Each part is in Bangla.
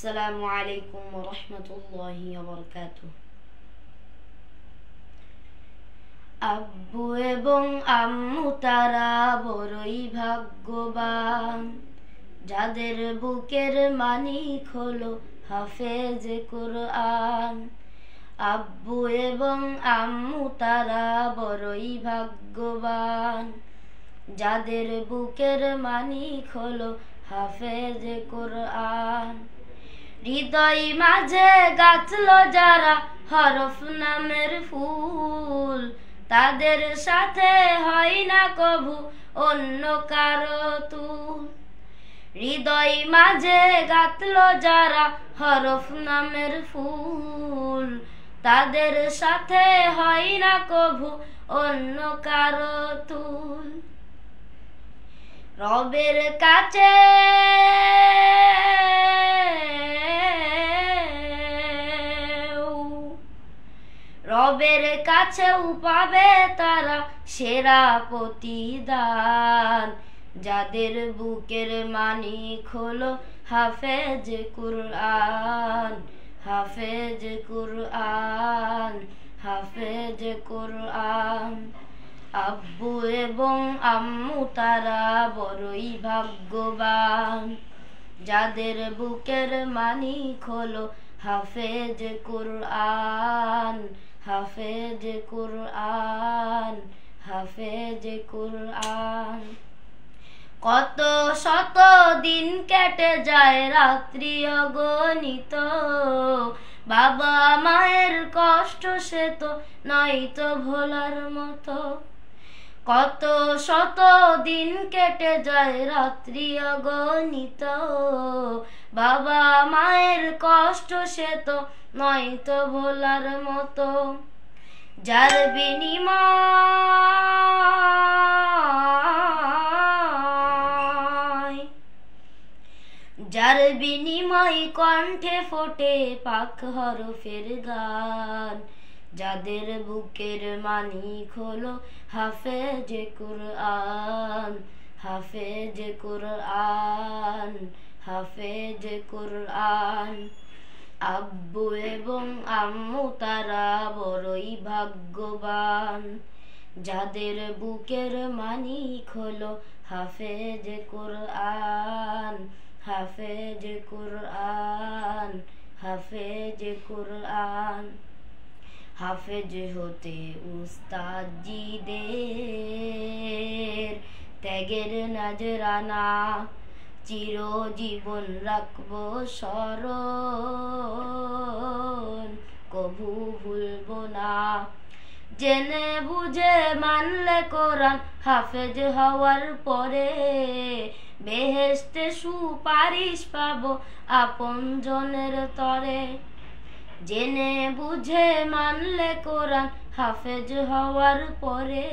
আসসালামু আলাইকুম ওয়া রাহমাতুল্লাহি ওয়া বারাকাতুহু। আব্বু এবং আম্মু তারা বড়ই ভাগ্যবান, যাদের বুকের মানিক হলো হাফেজ কুরআন। আব্বু এবং আম্মু তারা বড়ই ভাগ্যবান, যাদের বুকের মানিক হলো হাফেজ কুরআন। হৃদয় মাঝে গাছলো যারা হরফ নামের ফুল, তাদের সাথে হয় না কভু অন্য কারো তুল। হৃদয় মাঝে গাঁথলো যারা হরফ নামের ফুল, তাদের সাথে হয় না কভু অন্য কারো তুল। রবের কাছে পাবে তারা সেরা প্রতিদান, যাদের বুকের মানিক হলো হাফেজ কুরআন, হাফেজ কুরআন, হাফেজ কুরআন। আব্বু এবং আম্মু তারা বড়ই ভাগ্যবান, যাদের বুকের মানিক হলো হাফেজ কুরআন, হাফেজ কুরআন, হাফেজ কুরআন। কত শত দিন কেটে যায় রাত্রি অগণিত, বাবা মায়ের কষ্ট সে তো নয়তো ভোলার মতো। কত শত দিন কেটে যায় রাত্রি অগণিত, বাবা মায়ের কষ্ট সে তো নয়তো ভোলার মতো। যার বিনিময় কণ্ঠে ফোটে পাক হরফের গান, যাদের বুকের মানিক হলো হাফেজ কুরআন, হাফেজ কুরআন, হাফেজ কুরআন। আব্বু এবং আম্মু তারা বড়ই ভাগ্যবান, যাদের বুকের মানিক হলো হাফেজ কুরআন, হাফেজ কুরআন, হাফেজ কুরআন। হাফেজ হতে উস্তাদজিদের ত্যাগের নজরানা চিরজীবন রাখবো স্মরণ, কভু ভুলবো না। জেনে বুঝে মানলে কোরআন হাফেজ হওয়ার পরে, বেহেশতে সুপারিশ পাবো আপনজনের তরে। জেনে বুঝে মানলে কোরআন হাফেজ হওয়ার পরে,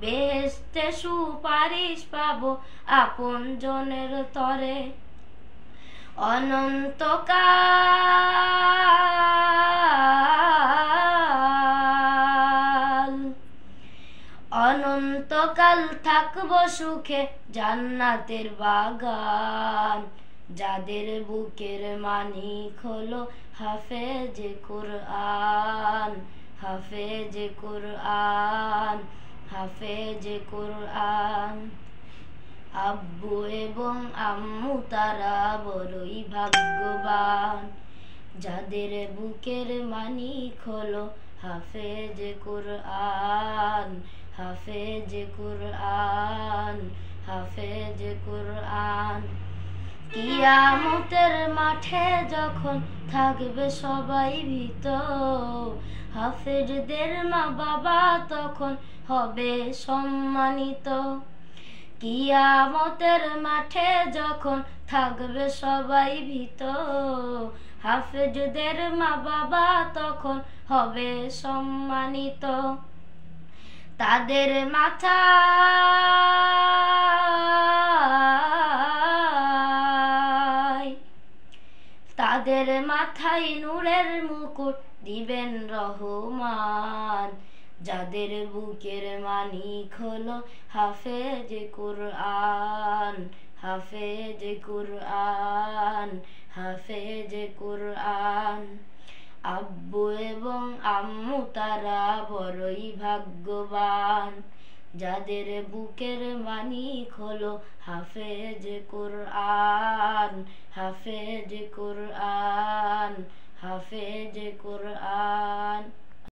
বেহেশতে সুপারিশ পাবো আপনজনের তরে। অনন্তকাল থাকবো সুখে জান্নাতের বাগান, যাদের বুকের মানিক হলো হাফেজ কুরআন, হাফেজ কুরআন, হাফেজ কুরআন। আব্বু এবং আম্মু তারা বড়ই ভাগ্যবান, যাদের বুকের মানিক হলো হাফেজ কুরআন, হাফেজ কুরআন, হাফেজ কুরআন। কিয়ামতের মাঠে যখন থাকবে সবাই ভীত, হাফেজদের মা বাবা তখন হবে সম্মানিত। কিয়ামতের মাঠে যখন থাকবে সবাই ভীত, হাফেজদের মা বাবা তখন হবে সম্মানিত। তাদের মাথায় নূরের মুকুট দিবেন রহমান, যাদের বুকের মানিক হলো হাফেজ কুরআন, হাফেজ কুরআন, হাফেজ কুরআন। আব্বু এবং আম্মু তারা বড়ই ভাগ্যবান, যাদের বুকের মানিক হলো হাফেজ কুরআন, হাফেজ কুরআন, হাফেজ কুরআন।